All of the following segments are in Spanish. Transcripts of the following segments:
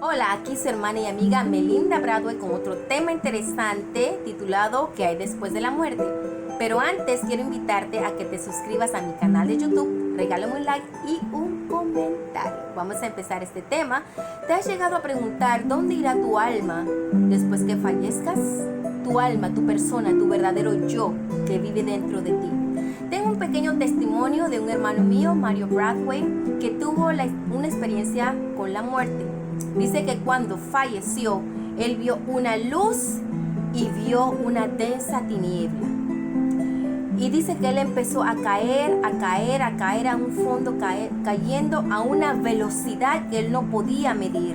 Hola, aquí su hermana y amiga Melinda Bradway con otro tema interesante titulado ¿Qué hay después de la muerte? Pero antes quiero invitarte a que te suscribas a mi canal de YouTube, regálame un like y un comentario. Vamos a empezar este tema. ¿Te has llegado a preguntar dónde irá tu alma después que fallezcas? Tu alma, tu persona, tu verdadero yo que vive dentro de ti. Tengo un pequeño testimonio de un hermano mío, Mario Bradway, que tuvo una experiencia con la muerte. Dice que cuando falleció, él vio una luz y vio una densa tiniebla. Y dice que él empezó a caer a un fondo, cayendo a una velocidad que él no podía medir.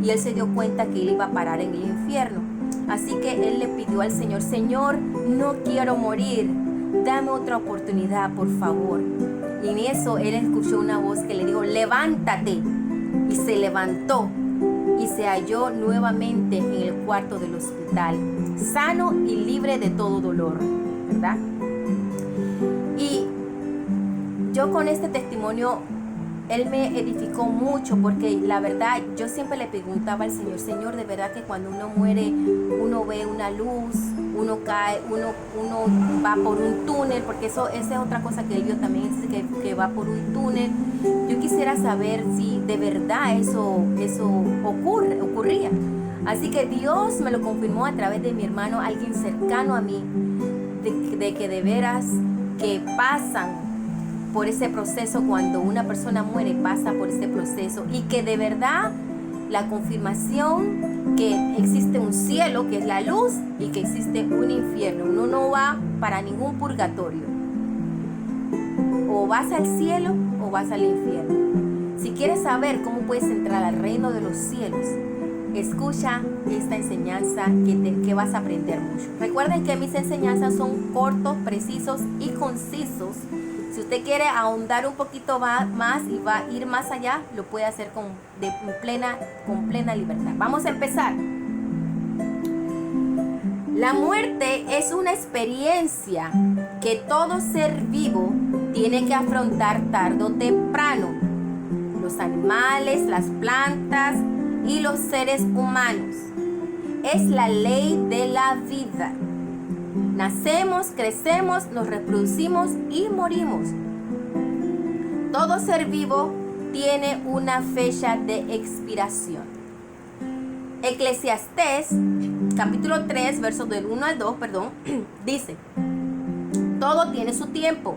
Y él se dio cuenta que él iba a parar en el infierno. Así que él le pidió al Señor: Señor, no quiero morir, dame otra oportunidad, por favor. Y en eso él escuchó una voz que le dijo: levántate. Y se levantó y se halló nuevamente en el cuarto del hospital, sano y libre de todo dolor, ¿verdad? Y yo con este testimonio, él me edificó mucho, porque la verdad yo siempre le preguntaba al Señor: Señor, de verdad que cuando uno muere, uno ve una luz, uno cae, uno va por un túnel, porque esa es otra cosa que él vio también, dice que va por un túnel. Yo quisiera saber si de verdad eso ocurría. Así que Dios me lo confirmó a través de mi hermano, alguien cercano a mí, de que de veras que pasan por ese proceso. Cuando una persona muere, pasa por ese proceso, y que de verdad la confirmación que existe un cielo, que es la luz, y que existe un infierno. Uno no va para ningún purgatorio, o vas al cielo o vas al infierno. Si quieres saber cómo puedes entrar al reino de los cielos, escucha esta enseñanza que vas a aprender mucho. Recuerden que mis enseñanzas son cortos, precisos y concisos. Si usted quiere ahondar un poquito más y va a ir más allá, lo puede hacer con plena libertad. Vamos a empezar. La muerte es una experiencia que todo ser vivo tiene que afrontar tarde o temprano. Los animales, las plantas y los seres humanos. Es la ley de la vida. Nacemos, crecemos, nos reproducimos y morimos. Todo ser vivo tiene una fecha de expiración. Eclesiastés, capítulo 3, versos del 1 al 2, dice: todo tiene su tiempo,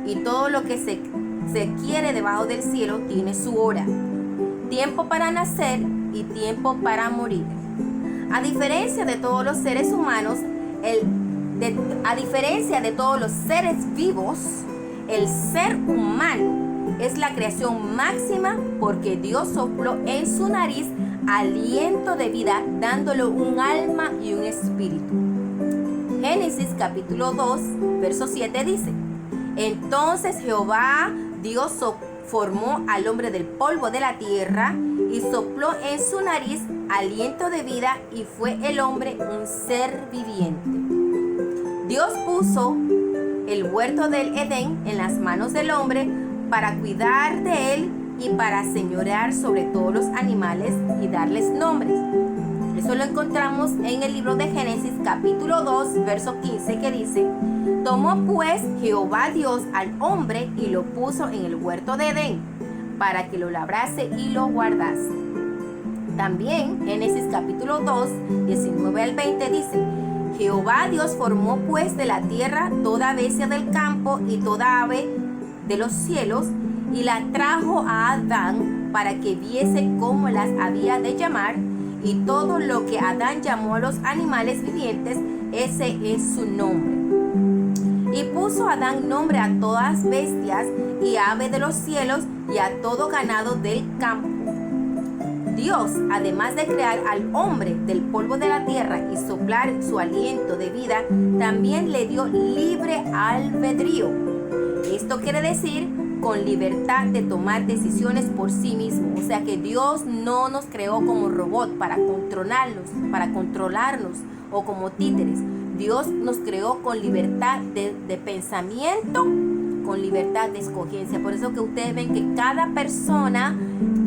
y todo lo que se quiere debajo del cielo tiene su hora. Tiempo para nacer y tiempo para morir. A diferencia de todos los seres humanos, a diferencia de todos los seres vivos, el ser humano es la creación máxima, porque Dios sopló en su nariz aliento de vida, dándole un alma y un espíritu. Génesis capítulo 2, verso 7 dice: entonces Jehová Dios formó al hombre del polvo de la tierra y sopló en su nariz aliento de vida, y fue el hombre un ser viviente. Dios puso el huerto del Edén en las manos del hombre para cuidar de él y para señorear sobre todos los animales y darles nombres. Eso lo encontramos en el libro de Génesis capítulo 2, verso 15, que dice: tomó pues Jehová Dios al hombre y lo puso en el huerto de Edén para que lo labrase y lo guardase. También Génesis capítulo 2, 19 al 20 dice: Jehová Dios formó pues de la tierra toda bestia del campo y toda ave de los cielos, y la trajo a Adán para que viese cómo las había de llamar. Y todo lo que Adán llamó a los animales vivientes, ese es su nombre. Y puso Adán nombre a todas bestias y aves de los cielos y a todo ganado del campo. Dios, además de crear al hombre del polvo de la tierra y soplar su aliento de vida, también le dio libre albedrío. Esto quiere decir con libertad de tomar decisiones por sí mismo. O sea que Dios no nos creó como robot para controlarnos o como títeres. Dios nos creó con libertad de pensamiento, con libertad de escogencia. Por eso que ustedes ven que cada persona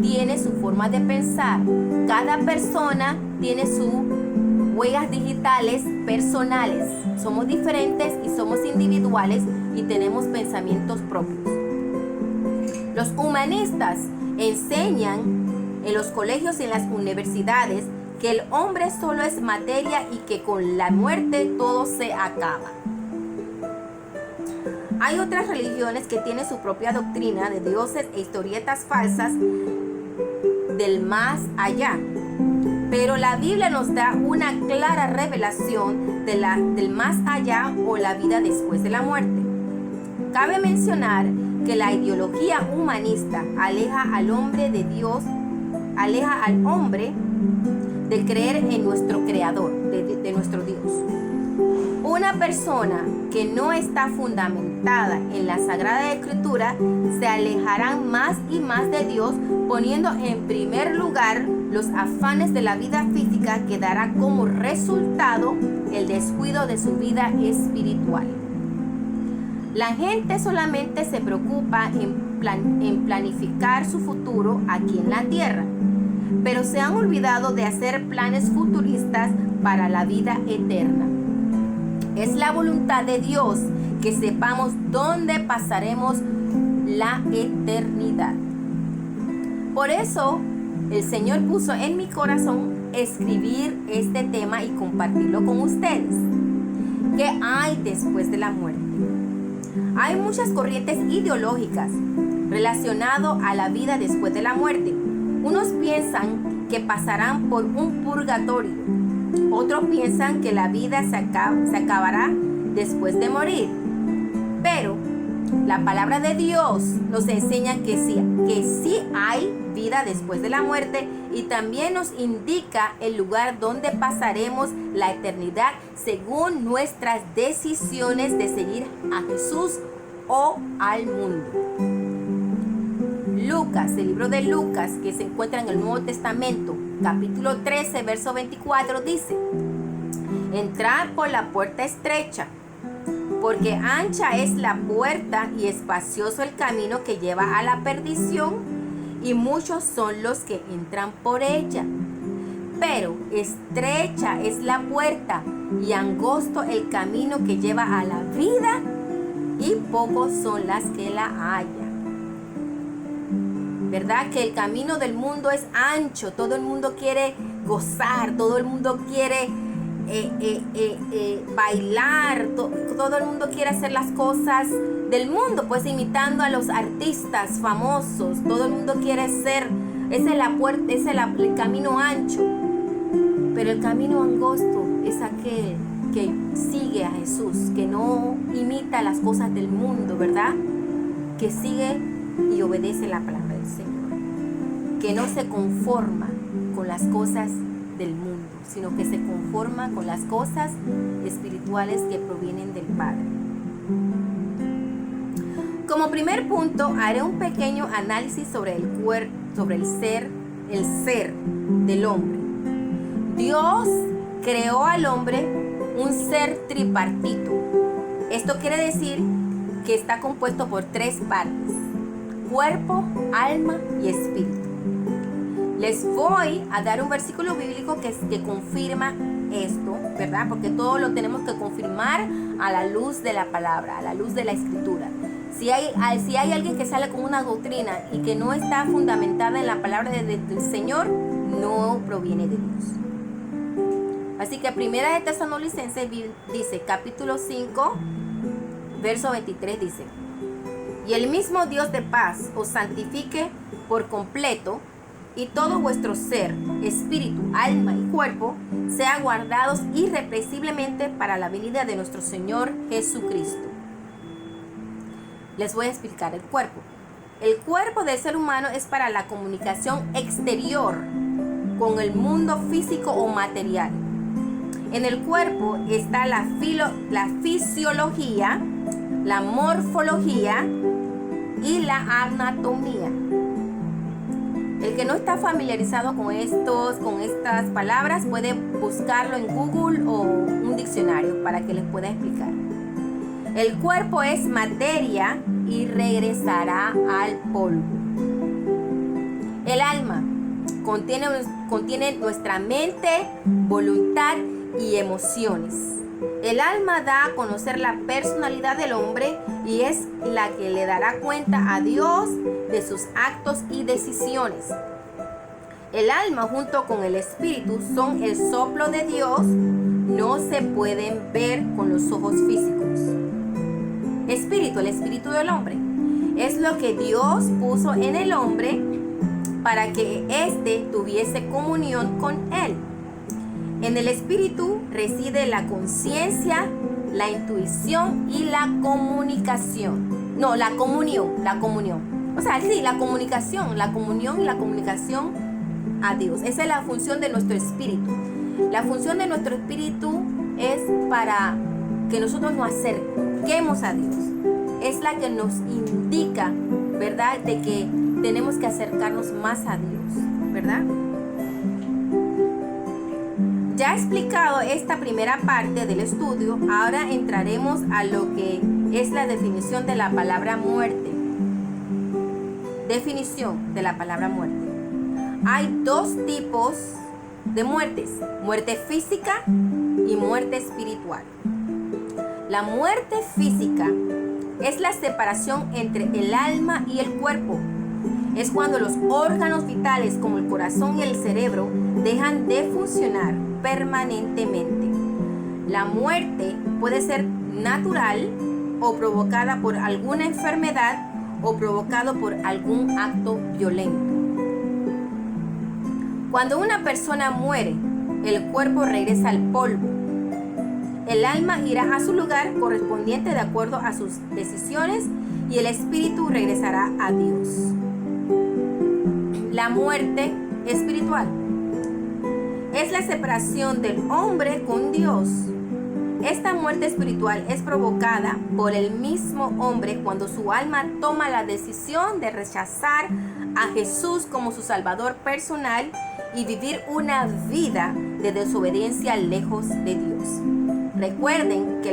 tiene su forma de pensar. Cada persona tiene sus huellas digitales personales. Somos diferentes y somos individuales y tenemos pensamientos propios. Los humanistas enseñan en los colegios y en las universidades que el hombre solo es materia y que con la muerte todo se acaba. Hay otras religiones que tienen su propia doctrina de dioses e historietas falsas del más allá. Pero la Biblia nos da una clara revelación del más allá o la vida después de la muerte. Cabe mencionar que la ideología humanista aleja al hombre de Dios, aleja al hombre de creer en nuestro Creador, de nuestro Dios. Una persona que no está fundamentada en la Sagrada Escritura se alejará más y más de Dios, poniendo en primer lugar los afanes de la vida física, que dará como resultado el descuido de su vida espiritual. La gente solamente se preocupa en planificar su futuro aquí en la tierra, pero se han olvidado de hacer planes futuristas para la vida eterna. Es la voluntad de Dios que sepamos dónde pasaremos la eternidad. Por eso, el Señor puso en mi corazón escribir este tema y compartirlo con ustedes. ¿Qué hay después de la muerte? Hay muchas corrientes ideológicas relacionadas a la vida después de la muerte. Unos piensan que pasarán por un purgatorio. Otros piensan que la vida se acabará después de morir. Pero la palabra de Dios nos enseña que sí hay vida después de la muerte, y también nos indica el lugar donde pasaremos la eternidad según nuestras decisiones de seguir a Jesús o al mundo. Lucas, el libro de Lucas, que se encuentra en el Nuevo Testamento, capítulo 13, verso 24, dice: entrad por la puerta estrecha, porque ancha es la puerta y espacioso el camino que lleva a la perdición, y muchos son los que entran por ella. Pero estrecha es la puerta y angosto el camino que lleva a la vida, y pocos son las que la hallan. ¿Verdad? Que el camino del mundo es ancho. Todo el mundo quiere gozar, todo el mundo quiere bailar, todo el mundo quiere hacer las cosas del mundo, pues imitando a los artistas famosos. Todo el mundo quiere ser, esa es la puerta, ese es el camino ancho. Pero el camino angosto es aquel que sigue a Jesús, que no imita las cosas del mundo, ¿verdad? Que sigue y obedece la palabra del Señor, que no se conforma con las cosas del mundo, sino que se conforma con las cosas espirituales que provienen del Padre. Como primer punto, haré un pequeño análisis sobre el ser del hombre. Dios creó al hombre un ser tripartito. Esto quiere decir que está compuesto por 3 partes: cuerpo, alma y espíritu. Les voy a dar un versículo bíblico que confirma esto, ¿verdad? Porque todo lo tenemos que confirmar a la luz de la palabra, a la luz de la escritura. Si hay alguien que sale con una doctrina y que no está fundamentada en la palabra del Señor, no proviene de Dios. Así que Primera de Tesalonicenses dice, capítulo 5, verso 23, dice: y el mismo Dios de paz os santifique por completo, y todo vuestro ser, espíritu, alma y cuerpo sea guardados irrepreensiblemente para la venida de nuestro Señor Jesucristo. Les voy a explicar el cuerpo. El cuerpo del ser humano es para la comunicación exterior con el mundo físico o material. En el cuerpo está la fisiología, la morfología y la anatomía. El que no está familiarizado con estas palabras puede buscarlo en Google o un diccionario para que les pueda explicar. El cuerpo es materia y regresará al polvo. El alma contiene nuestra mente, voluntad y emociones. El alma da a conocer la personalidad del hombre y es la que le dará cuenta a Dios de sus actos y decisiones. El alma junto con el espíritu son el soplo de Dios, no se pueden ver con los ojos físicos. Espíritu, el espíritu del hombre, es lo que Dios puso en el hombre para que éste tuviese comunión con Él. En el espíritu reside la conciencia, la intuición y la comunicación. No, la comunión. O sea, sí, la comunicación y la comunicación a Dios. Esa es la función de nuestro espíritu. La función de nuestro espíritu es para que nosotros nos acerquemos a Dios. Es la que nos indica, ¿verdad?, de que tenemos que acercarnos más a Dios, ¿verdad? Ya he explicado esta primera parte del estudio, ahora entraremos a lo que es la definición de la palabra muerte. Definición de la palabra muerte. Hay dos tipos de muertes: muerte física y muerte espiritual. La muerte física es la separación entre el alma y el cuerpo. Es cuando los órganos vitales como el corazón y el cerebro dejan de funcionar permanentemente. La muerte puede ser natural o provocada por alguna enfermedad o provocado por algún acto violento. Cuando una persona muere, el cuerpo regresa al polvo. El alma irá a su lugar correspondiente de acuerdo a sus decisiones y el espíritu regresará a Dios. La muerte espiritual es la separación del hombre con Dios. Esta muerte espiritual es provocada por el mismo hombre cuando su alma toma la decisión de rechazar a Jesús como su Salvador personal y vivir una vida de desobediencia lejos de Dios. Recuerden que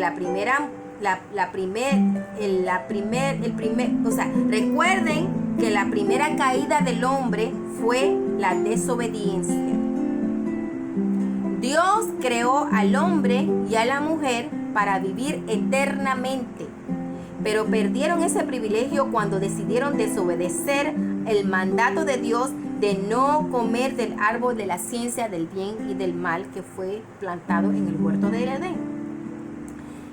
recuerden que la primera caída del hombre fue la desobediencia. Dios creó al hombre y a la mujer para vivir eternamente, pero perdieron ese privilegio cuando decidieron desobedecer el mandato de Dios de no comer del árbol de la ciencia del bien y del mal que fue plantado en el huerto del Edén.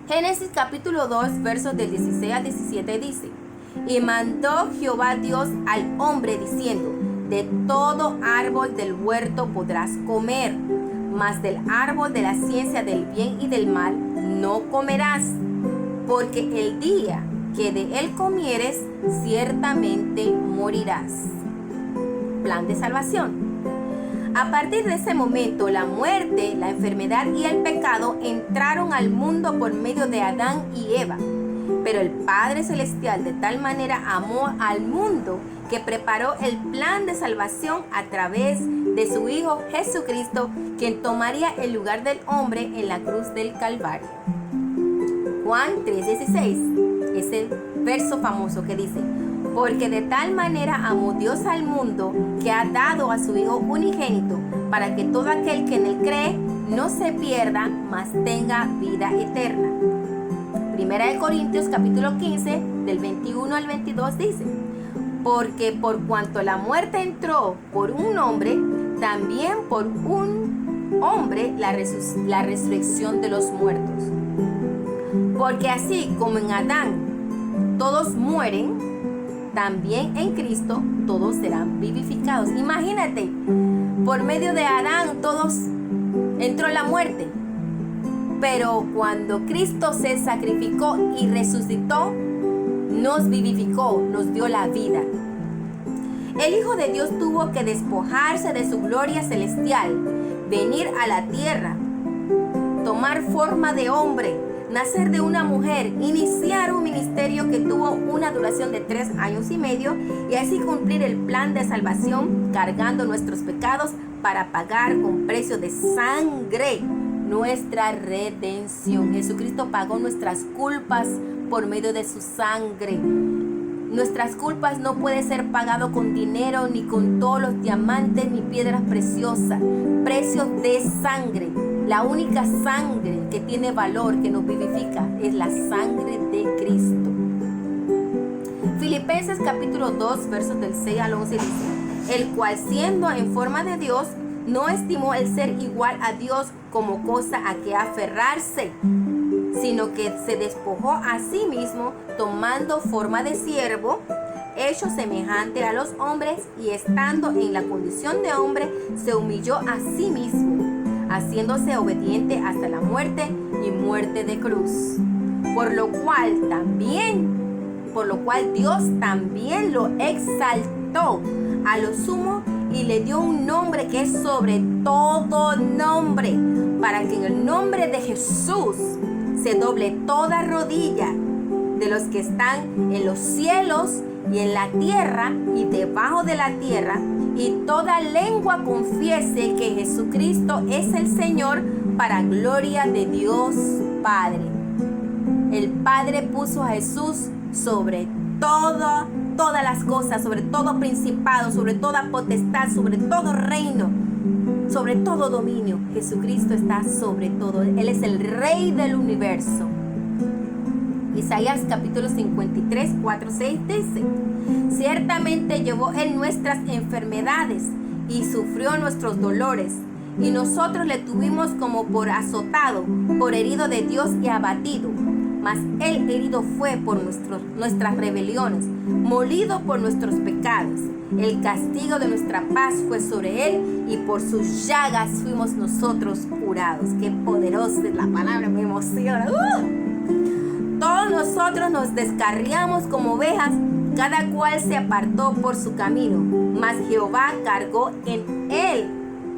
Génesis capítulo 2, versos del 16 al 17 dice: Y mandó Jehová Dios al hombre diciendo: De todo árbol del huerto podrás comer, mas del árbol de la ciencia del bien y del mal no comerás, porque el día que de él comieres, ciertamente morirás. Plan de salvación. A partir de ese momento, la muerte, la enfermedad y el pecado entraron al mundo por medio de Adán y Eva. Pero el Padre Celestial de tal manera amó al mundo que preparó el plan de salvación a través de su Hijo Jesucristo, quien tomaría el lugar del hombre en la cruz del Calvario. Juan 3:16, ese verso famoso que dice: Porque de tal manera amó Dios al mundo que ha dado a su Hijo unigénito, para que todo aquel que en él cree no se pierda, mas tenga vida eterna. Primera de Corintios capítulo 15, del 21 al 22 dice: Porque por cuanto la muerte entró por un hombre, también por un hombre la resurrección de los muertos. Porque así como en Adán todos mueren, también en Cristo todos serán vivificados. Imagínate, por medio de Adán todos entró la muerte, pero cuando Cristo se sacrificó y resucitó, nos vivificó, nos dio la vida. El Hijo de Dios tuvo que despojarse de su gloria celestial, venir a la tierra, tomar forma de hombre, nacer de una mujer, iniciar un ministerio que tuvo una duración de 3 años y medio y así cumplir el plan de salvación, cargando nuestros pecados para pagar con precio de sangre nuestra redención. Jesucristo pagó nuestras culpas por medio de su sangre. Nuestras culpas no pueden ser pagadas con dinero, ni con todos los diamantes, ni piedras preciosas. Precios de sangre. La única sangre que tiene valor, que nos vivifica, es la sangre de Cristo. Filipenses capítulo 2, versos del 6 al 11 dice: el cual, siendo en forma de Dios, no estimó el ser igual a Dios como cosa a que aferrarse, sino que se despojó a sí mismo, tomando forma de siervo, hecho semejante a los hombres, y estando en la condición de hombre, se humilló a sí mismo, haciéndose obediente hasta la muerte y muerte de cruz. Por lo cual Dios también lo exaltó a lo sumo y le dio un nombre que es sobre todo nombre, para que en el nombre de Jesús se doble toda rodilla de los que están en los cielos y en la tierra y debajo de la tierra, y toda lengua confiese que Jesucristo es el Señor, para gloria de Dios Padre. El Padre puso a Jesús sobre todas las cosas, sobre todo principado, sobre toda potestad, sobre todo reino, sobre todo dominio. Jesucristo está sobre todo. Él es el Rey del universo. Isaías capítulo 53, 4, 6 dice: ciertamente llevó Él nuestras enfermedades y sufrió nuestros dolores, y nosotros le tuvimos como por azotado, por herido de Dios y abatido. Mas Él herido fue por nuestras rebeliones, molido por nuestros pecados. El castigo de nuestra paz fue sobre Él, y por sus llagas fuimos nosotros curados. Qué poderosa es la palabra, me emociona. Todos nosotros nos descarriamos como ovejas, cada cual se apartó por su camino, mas Jehová cargó en Él,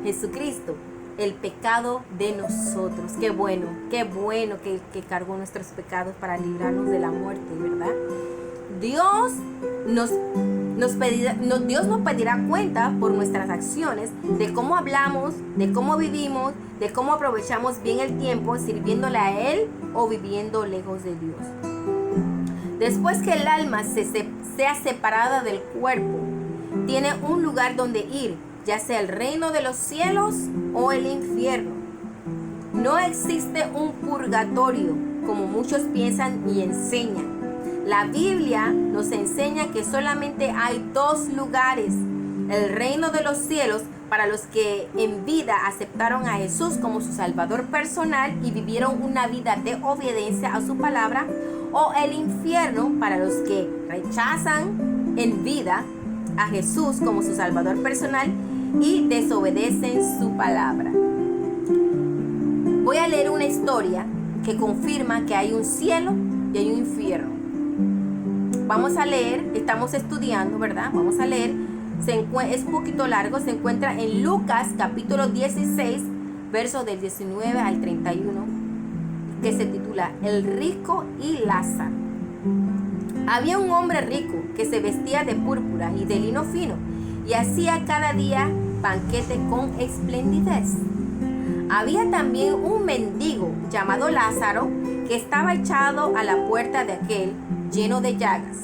Jesucristo, el pecado de nosotros. Qué bueno que cargó nuestros pecados para librarnos de la muerte, ¿verdad? Dios nos pedirá cuenta por nuestras acciones, de cómo hablamos, de cómo vivimos, de cómo aprovechamos bien el tiempo sirviéndole a Él o viviendo lejos de Dios. Después que el alma sea separada del cuerpo, tiene un lugar donde ir, ya sea el reino de los cielos o el infierno. No existe un purgatorio, como muchos piensan y enseñan. La Biblia nos enseña que solamente hay dos lugares: el reino de los cielos para los que en vida aceptaron a Jesús como su Salvador personal y vivieron una vida de obediencia a su palabra, o el infierno para los que rechazan en vida a Jesús como su Salvador personal y desobedecen su palabra. Voy a leer una historia que confirma que hay un cielo y hay un infierno. Vamos a leer, estamos estudiando, ¿verdad? Vamos a leer, es un poquito largo, se encuentra en Lucas capítulo 16, versos del 19 al 31, que se titula El rico y Lázaro. Había un hombre rico que se vestía de púrpura y de lino fino y hacía cada día banquete con esplendidez. Había también un mendigo llamado Lázaro que estaba echado a la puerta de aquel, lleno de llagas,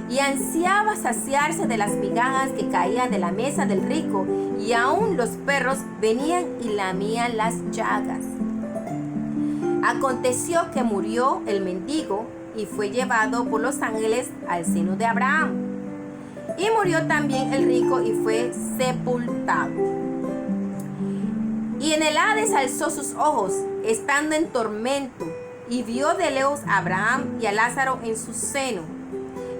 y ansiaba saciarse de las migajas que caían de la mesa del rico, y aún los perros venían y lamían las llagas. Aconteció que murió el mendigo y fue llevado por los ángeles al seno de Abraham. Y murió también el rico y fue sepultado. Y en el Hades alzó sus ojos, estando en tormento, y vio de lejos a Abraham y a Lázaro en su seno.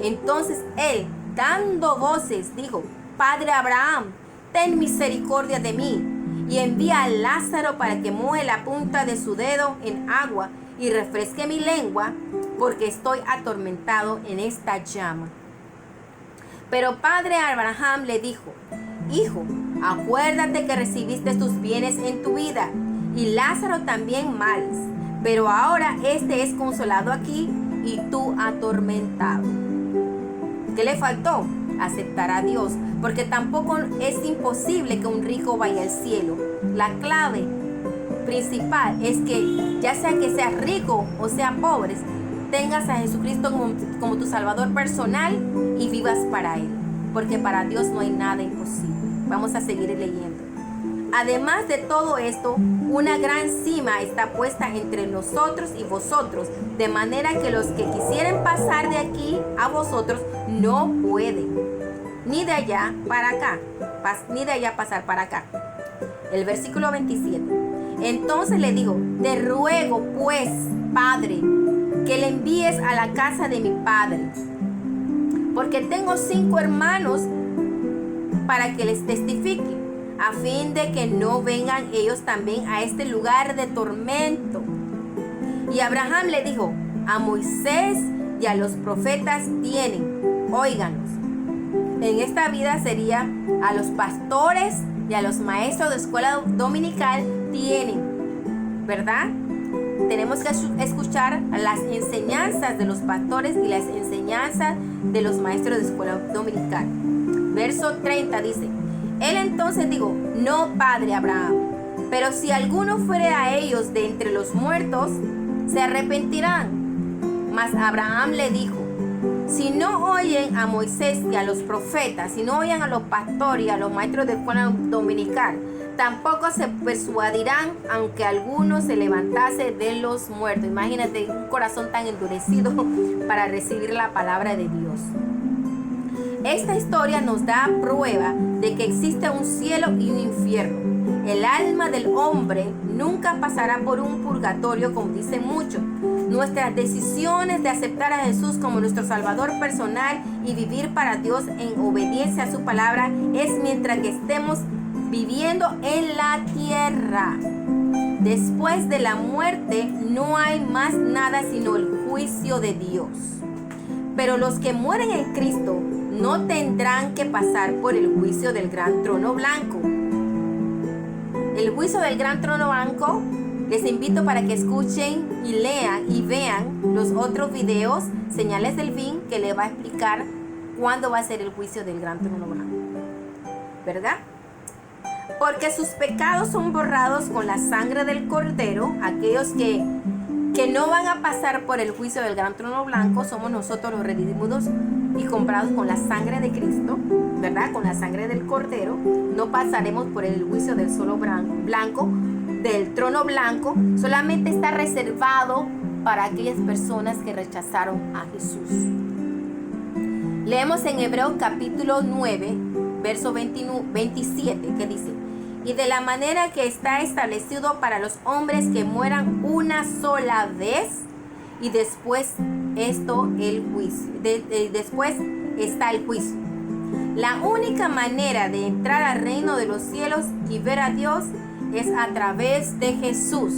Entonces él, dando voces, dijo: Padre Abraham, ten misericordia de mí, y envía a Lázaro para que moje la punta de su dedo en agua y refresque mi lengua, porque estoy atormentado en esta llama. Pero padre Abraham le dijo: Hijo, acuérdate que recibiste tus bienes en tu vida, y Lázaro también males, pero ahora este es consolado aquí y tú atormentado. ¿Qué le faltó? Aceptar a Dios, porque tampoco es imposible que un rico vaya al cielo. La clave principal es que, ya sea que seas rico o seas pobre, tengas a Jesucristo como tu Salvador personal y vivas para Él, porque para Dios no hay nada imposible. Vamos a seguir leyendo. Además de todo esto, una gran cima está puesta entre nosotros y vosotros, de manera que los que quisieren pasar de aquí a vosotros no pueden, ni de allá para acá, ni de allá pasar para acá. El versículo 27. Entonces le dijo: te ruego pues, Padre, que le envíes a la casa de mi padre, porque tengo 5 hermanos, para que les testifique, a fin de que no vengan ellos también a este lugar de tormento. Y Abraham le dijo: a Moisés y a los profetas tienen, óiganos. En esta vida sería a los pastores y a los maestros de escuela dominical tienen, ¿verdad? Tenemos que escuchar las enseñanzas de los pastores y las enseñanzas de los maestros de escuela dominical. Verso 30 dice: él entonces dijo: no, padre Abraham, pero si alguno fuere a ellos de entre los muertos, se arrepentirán. Mas Abraham le dijo: si no oyen a Moisés y a los profetas, si no oyen a los pastores y a los maestros de escuela dominical, tampoco se persuadirán, aunque alguno se levantase de los muertos. Imagínate un corazón tan endurecido para recibir la palabra de Dios. Esta historia nos da prueba de que existe un cielo y un infierno. El alma del hombre nunca pasará por un purgatorio, como dicen muchos. Nuestras decisiones de aceptar a Jesús como nuestro Salvador personal y vivir para Dios en obediencia a su palabra es mientras que estemos viviendo en la tierra. Después de la muerte no hay más nada sino el juicio de Dios. Pero los que mueren en Cristo no tendrán que pasar por el juicio del gran trono blanco. El juicio del gran trono blanco, les invito para que escuchen y lean y vean los otros videos, Señales del Fin, que les va a explicar cuándo va a ser el juicio del gran trono blanco, ¿verdad? Porque sus pecados son borrados con la sangre del Cordero. Aquellos que no van a pasar por el juicio del gran trono blanco somos nosotros, los redimidos y comprados con la sangre de Cristo, ¿verdad? Con la sangre del Cordero. No pasaremos por el juicio del solo blanco, del trono blanco. Solamente está reservado para aquellas personas que rechazaron a Jesús. Leemos en Hebreos capítulo 9, verso 27, que dice: y de la manera que está establecido para los hombres que mueran una sola vez, y después el juicio. Después está el juicio. La única manera de entrar al reino de los cielos y ver a Dios es a través de Jesús.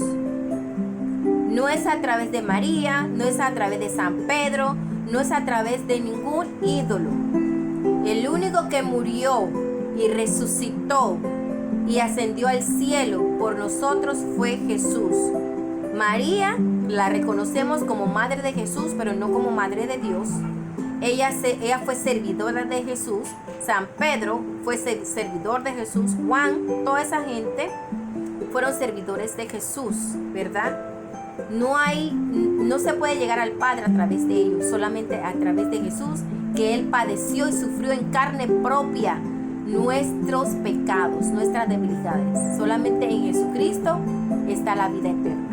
No es a través de María, no es a través de San Pedro, no es a través de ningún ídolo. El único que murió y resucitó y ascendió al cielo por nosotros fue Jesús. María la reconocemos como madre de Jesús, pero no como madre de Dios. Ella fue servidora de Jesús. San Pedro fue servidor de Jesús. Juan, toda esa gente fueron servidores de Jesús, ¿verdad? No se puede llegar al Padre a través de ellos, solamente a través de Jesús, que Él padeció y sufrió en carne propia nuestros pecados, nuestras debilidades. Solamente en Jesucristo está la vida eterna.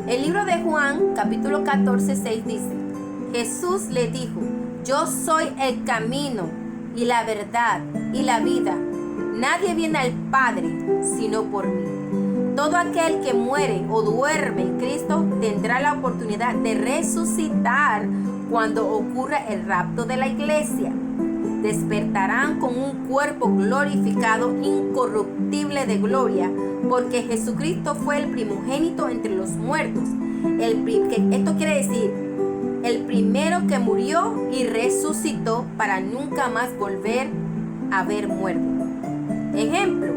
El libro de Juan, capítulo 14, 6 dice: Jesús le dijo: yo soy el camino y la verdad y la vida. Nadie viene al Padre sino por mí. Todo aquel que muere o duerme en Cristo tendrá la oportunidad de resucitar cuando ocurra el rapto de la iglesia. Despertarán con un cuerpo glorificado, incorruptible de gloria, porque Jesucristo fue el primogénito entre los muertos. Esto quiere decir, el primero que murió y resucitó para nunca más volver a ver muerto. Ejemplo,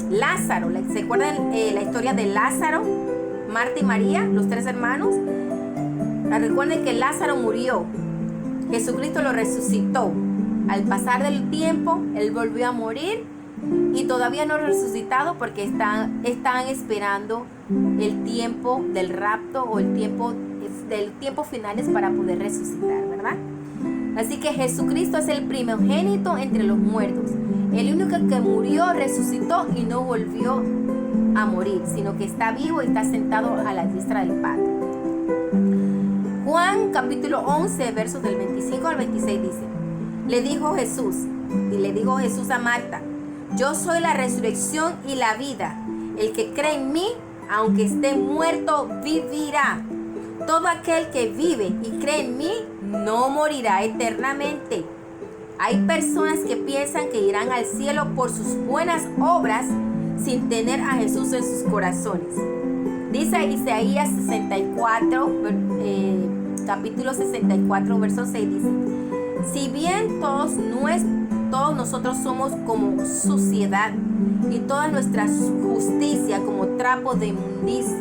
Lázaro. ¿Se acuerdan la historia de Lázaro, Marta y María, los 3 hermanos? Recuerden que Lázaro murió, Jesucristo lo resucitó. Al pasar del tiempo, él volvió a morir y todavía no han resucitado porque están esperando el tiempo del rapto o el tiempo finales para poder resucitar, ¿verdad? Así que Jesucristo es el primogénito entre los muertos, el único que murió, resucitó y no volvió a morir, sino que está vivo y está sentado a la diestra del Padre. Juan capítulo 11, versos del 25 al 26 dice: le dijo Jesús a Marta: yo soy la resurrección y la vida. El que cree en mí, aunque esté muerto, vivirá. Todo aquel que vive y cree en mí no morirá eternamente. Hay personas que piensan que irán al cielo por sus buenas obras sin tener a Jesús en sus corazones. Dice Isaías 64, capítulo 64, verso 6, dice: si bien todos nosotros somos como suciedad y toda nuestra justicia como trapo de inmundicia,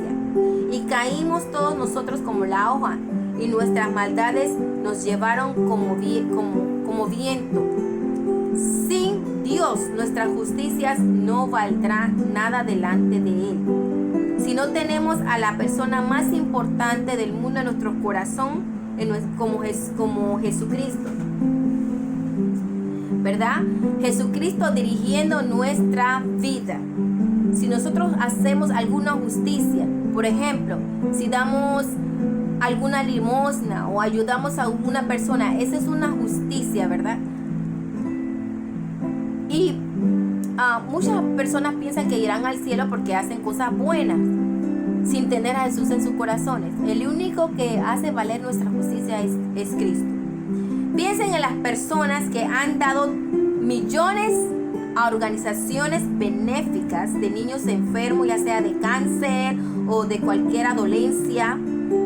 y caímos todos nosotros como la hoja, y nuestras maldades nos llevaron como viento. Sin Dios, nuestras justicias no valdrá nada delante de Él. Si no tenemos a la persona más importante del mundo en nuestro corazón, como Jesucristo, ¿verdad? Jesucristo dirigiendo nuestra vida. Si nosotros hacemos alguna justicia, por ejemplo, si damos alguna limosna o ayudamos a una persona, esa es una justicia, ¿verdad? Y muchas personas piensan que irán al cielo porque hacen cosas buenas, sin tener a Jesús en sus corazones. El único que hace valer nuestra justicia es Cristo. Piensen en las personas que han dado millones a organizaciones benéficas de niños enfermos, ya sea de cáncer o de cualquier dolencia.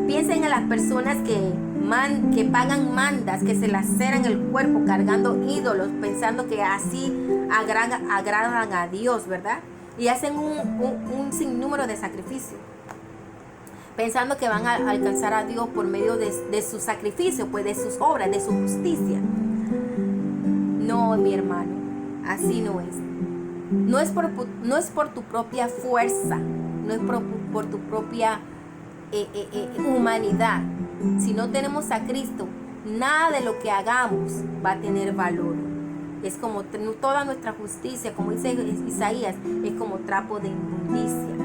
Piensen en las personas que pagan mandas, que se laceran el cuerpo cargando ídolos, pensando que así agradan a Dios, ¿verdad? Y hacen un sinnúmero de sacrificios, pensando que van a alcanzar a Dios por medio de su sacrificio, pues de sus obras, de su justicia. No, mi hermano, así no es. No es por tu propia fuerza, no es por tu propia humanidad. Si no tenemos a Cristo, nada de lo que hagamos va a tener valor. Es como toda nuestra justicia, como dice Isaías, es como trapo de inmundicia.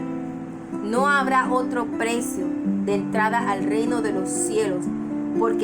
No habrá otro precio de entrada al reino de los cielos, porque